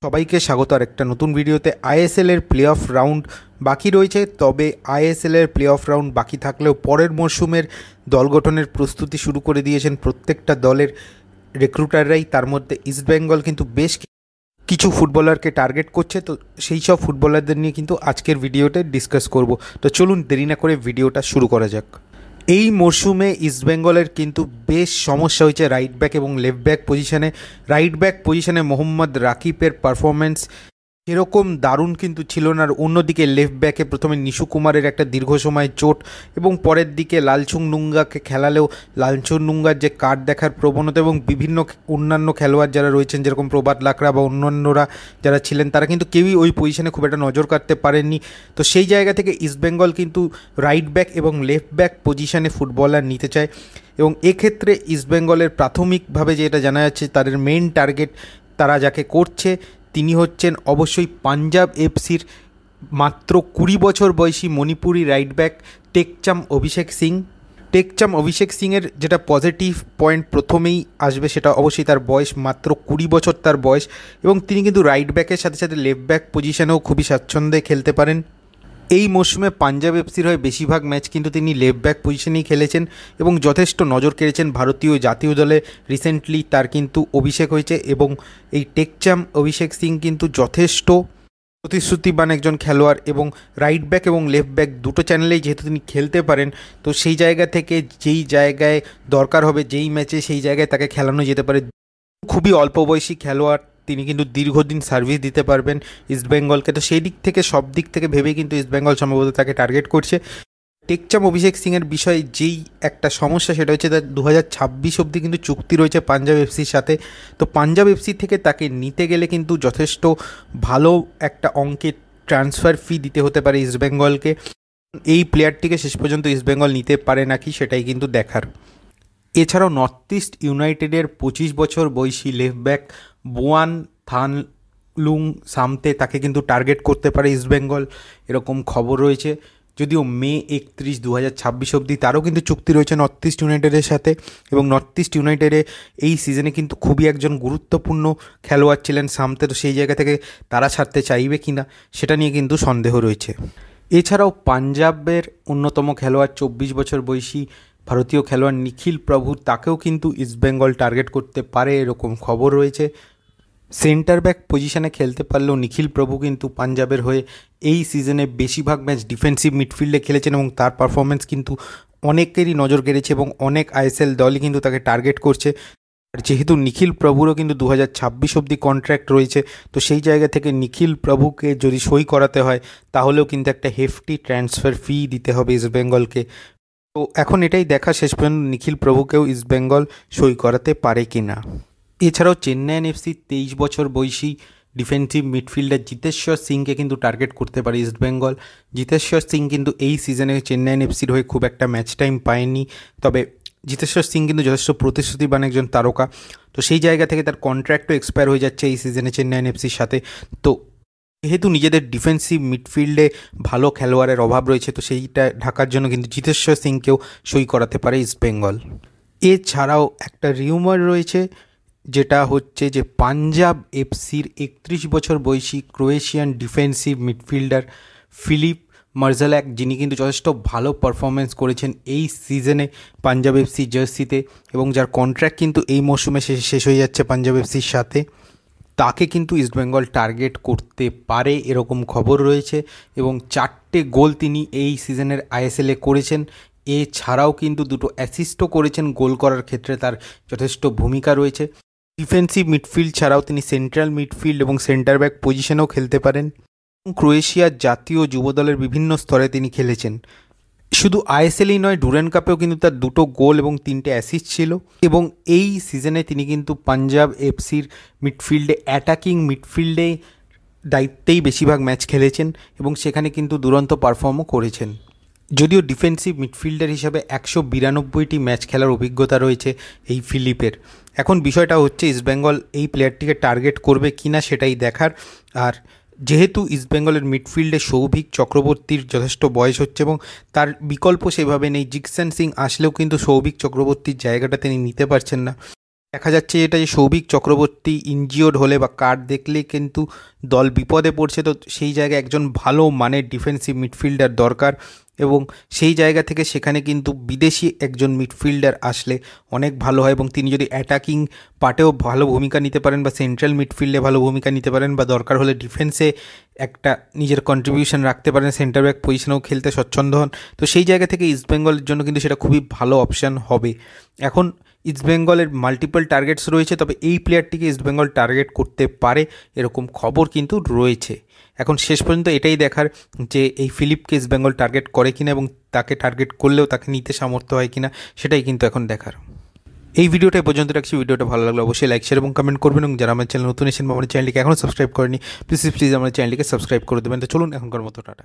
সবাইকে স্বাগত আর একটা নতুন ভিডিওতে। আইএসএল এর প্লে অফ রাউন্ড বাকি রয়েছে, তবে আইএসএল এর প্লে অফ রাউন্ড বাকি থাকলেও পরের মরশুমের দল গঠনের প্রস্তুতি শুরু করে দিয়েছেন প্রত্যেকটা দলের রিক্রুটাররাই। তার মধ্যে ইস্টবেঙ্গল কিন্তু বেশ কিছু ফুটবলারকে টার্গেট করছে, তো সেই সব ফুটবলারদের নিয়ে কিন্তু আজকের ভিডিওতে ডিসকাস করব। তো চলুন দেরি না করে ভিডিওটা শুরু করা যাক। এই মরশুমে ইস্টবেঙ্গলের কিন্তু বেশ সমস্যা হয়েছে রাইট ব্যাক এবং লেফট ব্যাক পজিশনে। রাইট ব্যাক পজিশনে মোহাম্মদ রাকিবের পারফরমেন্স সেরকম দারুণ কিন্তু ছিল না, আর অন্যদিকে লেফট ব্যাকে প্রথমে নিশু কুমারের একটা দীর্ঘ সময় চোট এবং পরের দিকে লালচুং নুঙ্গাকে খেলালেও লালচুং নুঙ্গার যে কার্ড দেখার প্রবণতা এবং বিভিন্ন অন্যান্য খেলোয়াড় যারা রয়েছেন যেরকম প্রভাত লাকড়া বা অন্যান্যরা যারা ছিলেন তারা কিন্তু কেউই ওই পজিশনে খুব একটা নজর কাটতে পারেননি। তো সেই জায়গা থেকে ইস্টবেঙ্গল কিন্তু রাইট ব্যাক এবং লেফট ব্যাক পজিশনে ফুটবলার নিতে চায় এবং এক্ষেত্রে ইস্টবেঙ্গলের প্রাথমিকভাবে যেটা জানা যাচ্ছে তাদের মেইন টার্গেট তারা যাকে করছে তিনি হচ্ছেন অবশ্যই পাঞ্জাব এফসির মাত্র 20 বছর বয়সী মণিপুরি রাইট ব্যাক টেকচাম অভিষেক সিং। টেকচাম অভিষেক সিংয়ের যেটা পজিটিভ পয়েন্ট প্রথমেই আসবে সেটা অবশ্যই তার বয়স, মাত্র 20 বছর তার বয়স, এবং তিনি কিন্তু রাইট ব্যাকের সাথে সাথে লেফট ব্যাক পজিশনেও খুবই স্বাচ্ছন্দ্যে খেলতে পারেন। এই মরশুমে পাঞ্জাব এফসির হয়ে বেশিরভাগ ম্যাচ কিন্তু তিনি লেফট ব্যাক পজিশনেই খেলেছেন এবং যথেষ্ট নজর কেড়েছেন ভারতীয় জাতীয় দলে। রিসেন্টলি তার কিন্তু অভিষেক হয়েছে এবং এই টেকচাম অভিষেক সিং কিন্তু যথেষ্ট প্রতিশ্রুতিবান একজন খেলোয়াড় এবং রাইট ব্যাক এবং লেফট ব্যাক দুটো চ্যানেলেই যেহেতু তিনি খেলতে পারেন, তো সেই জায়গা থেকে যেই জায়গায় দরকার হবে যেই ম্যাচে সেই জায়গায় তাকে খেলানো যেতে পারে। খুবই অল্প বয়সী খেলোয়াড়, তিনি কিন্তু দীর্ঘদিন সার্ভিস দিতে পারবেন ইস্টবেঙ্গলকে, তো সেই দিক থেকে সব দিক থেকে ভেবেই কিন্তু ইস্টবেঙ্গল সম্ভবত তাকে টার্গেট করছে। টেকচাম অভিষেক সিংয়ের বিষয়ে যেই একটা সমস্যা সেটা হচ্ছে তার 2026 অবধি কিন্তু চুক্তি রয়েছে পাঞ্জাব এফসির সাথে। তো পাঞ্জাব এফসি থেকে তাকে নিতে গেলে কিন্তু যথেষ্ট ভালো একটা অঙ্কের ট্রান্সফার ফি দিতে হতে পারে ইস্টবেঙ্গলকে। এই প্লেয়ারটিকে শেষ পর্যন্ত ইস্টবেঙ্গল নিতে পারে নাকি সেটাই কিন্তু দেখার। এছাড়াও নর্থ ইস্ট ইউনাইটেডের 25 বছর বয়সী লেফট ব্যাক বোয়ান থানলুং সামতে তাকে কিন্তু টার্গেট করতে পারে ইস্টবেঙ্গল, এরকম খবর রয়েছে। যদিও মে 31, 2026 অবধি তারও কিন্তু চুক্তি রয়েছে নর্থ ইস্ট ইউনাইটেডের সাথে, এবং নর্থ ইস্ট ইউনাইটেডে এই সিজনে কিন্তু খুবই একজন গুরুত্বপূর্ণ খেলোয়াড় ছিলেন সামতে, তো সেই জায়গা থেকে তারা ছাড়তে চাইবে কিনা সেটা নিয়ে কিন্তু সন্দেহ রয়েছে। এছাড়াও পাঞ্জাবের অন্যতম খেলোয়াড় 24 বছর বয়সী ভারতীয় খেলোয়াড় নিখিল প্রভু, তাকেও কিন্তু ইস্টবেঙ্গল টার্গেট করতে পারে এরকম খবর রয়েছে। সেন্টার ব্যাক পজিশনে খেলতে পারলেও নিখিল প্রভু কিন্তু পাঞ্জাবের হয়ে এই সিজনে বেশিরভাগ ম্যাচ ডিফেন্সিভ মিডফিল্ডে খেলেছেন এবং তার পারফরমেন্স কিন্তু অনেকেরই নজর কেড়েছে এবং অনেক আইএসএল দলই কিন্তু তাকে টার্গেট করছে। আর যেহেতু নিখিল প্রভুরও কিন্তু 2026 অবধি কন্ট্রাক্ট রয়েছে, তো সেই জায়গা থেকে নিখিল প্রভুকে যদি সই করাতে হয় তাহলেও কিন্তু একটা হেফটি ট্রান্সফার ফি দিতে হবে ইস্টবেঙ্গলকে। তো এখন এটাই দেখা শেষ পর্যন্ত নিখিল প্রভুকেও ইস্টবেঙ্গল সই করাতে পারে কি না। এছাড়াও চেন্নাইন এফসি 23 বছর বয়সী ডিফেন্সিভ মিডফিল্ডার জিতেশ্বর সিংকে কিন্তু টার্গেট করতে পারে ইস্টবেঙ্গল। জিতেশ্বর সিং কিন্তু এই সিজনে চেন্নাইন এফসির হয়ে খুব একটা ম্যাচ টাইম পায়নি, তবে জিতেশ্বর সিং কিন্তু যথেষ্ট প্রতিশ্রুতিবান একজন তারকা, তো সেই জায়গা থেকে তার কন্ট্রাক্টও এক্সপায়ার হয়ে যাচ্ছে এই সিজনে চেন্নাইন এফসির সাথে। তো যেহেতু নিজেদের ডিফেন্সিভ মিডফিল্ডে ভালো খেলোয়াড়ের অভাব রয়েছে, তো সেইটা ঢাকার জন্য কিন্তু জিতেশ্বর সিংকেও সই করাতে পারে ইস্টবেঙ্গল। এছাড়াও একটা রিউমার রয়েছে যেটা হচ্ছে যে পাঞ্জাব এফসির 31 বছর বয়সী ক্রোয়েশিয়ান ডিফেন্সিভ মিডফিল্ডার ফিলিপ মার্জালাক, যিনি কিন্তু যথেষ্ট ভালো পারফরমেন্স করেছেন এই সিজনে পাঞ্জাব এফসি জার্সিতে এবং যার কন্ট্রাক্ট কিন্তু এই মরশুমে শেষ হয়ে যাচ্ছে পাঞ্জাব এফসির সাথে, তাকে কিন্তু ইস্টবেঙ্গল টার্গেট করতে পারে এরকম খবর রয়েছে। এবং 4টে গোল তিনি এই সিজনের আইএসএলে করেছেন, এছাড়াও কিন্তু 2টো অ্যাসিস্টও করেছেন, গোল করার ক্ষেত্রে তার যথেষ্ট ভূমিকা রয়েছে। ডিফেন্সিভ মিডফিল্ড ছাড়াও তিনি সেন্ট্রাল মিডফিল্ড এবং সেন্টার ব্যাক পজিশনেও খেলতে পারেন। ক্রোয়েশিয়ার জাতীয় যুব দলের বিভিন্ন স্তরে তিনি খেলেছেন। শুধু আইএসএলই নয়, ডুরেন কাপেও কিন্তু তার 2টো গোল এবং 3টে অ্যাসিস্ট ছিল, এবং এই সিজনে তিনি কিন্তু পাঞ্জাব এফসির মিডফিল্ডে অ্যাটাকিং মিডফিল্ডে দায়িত্বেই বেশিরভাগ ম্যাচ খেলেছেন এবং সেখানে কিন্তু দুরন্ত পারফর্মও করেছেন। যদিও ডিফেন্সিভ মিডফিল্ডার হিসাবে 192টি ম্যাচ খেলার অভিজ্ঞতা রয়েছে এই ফিলিপের। এখন বিষয়টা হচ্ছে ইস্টবেঙ্গল এই প্লেয়ারটিকে টার্গেট করবে কিনা সেটাই দেখার। আর যেহেতু ইস্টবেঙ্গলের মিডফিল্ডে সৌভিক চক্রবর্তীর যথেষ্ট বয়স হচ্ছে এবং তার বিকল্প সেভাবে নেই, জিকসন সিং আসলেও কিন্তু সৌভিক চক্রবর্তীর জায়গাটা তিনি নিতে পারছেন না, দেখা যাচ্ছে এটা যে সৌভিক চক্রবর্তী ইনজিওর্ড হলে বা কার্ড দেখলে কিন্তু দল বিপদে পড়ছে, তো সেই জায়গায় একজন ভালো মানের ডিফেন্সিভ মিডফিল্ডার দরকার এবং সেই জায়গা থেকে সেখানে কিন্তু বিদেশি একজন মিডফিল্ডার আসলে অনেক ভালো হয় এবং তিনি যদি অ্যাটাকিং পার্টেও ভালো ভূমিকা নিতে পারেন বা সেন্ট্রাল মিডফিল্ডে ভালো ভূমিকা নিতে পারেন বা দরকার হলে ডিফেন্সে একটা নিজের কন্ট্রিবিউশন রাখতে পারেন, সেন্টার ব্যাক পজিশনেও খেলতে স্বচ্ছন্দ হন, তো সেই জায়গা থেকে ইস্টবেঙ্গলের জন্য কিন্তু সেটা খুবই ভালো অপশান হবে। এখন ইস্টবেঙ্গলের মাল্টিপল টার্গেটস রয়েছে, তবে এই প্লেয়ারটিকে ইস্টবেঙ্গল টার্গেট করতে পারে এরকম খবর কিন্তু রয়েছে। এখন শেষ পর্যন্ত এটাই দেখার যে এই ফিলিপকে ইস্টবেঙ্গল টার্গেট করে কিনা এবং তাকে টার্গেট করলেও তাকে নিতে সামর্থ্য হয় কিনা, সেটাই কিন্তু এখন দেখার। এই ভিডিওটা এ পর্যন্ত রাখছি। ভিডিওটা ভালো লাগলে অবশ্যই লাইক শেয়ার এবং কমেন্ট করবেন এবং যারা আমার চ্যানেল নতুন এসেছেন বা আমার চ্যানেলটিকে এখনও সাবস্ক্রাইব করেনি প্লিজ আমার চ্যানেলটিকে সাবস্ক্রাইব করে দেবেন। তো চলুন এখনকার মতো টাটা।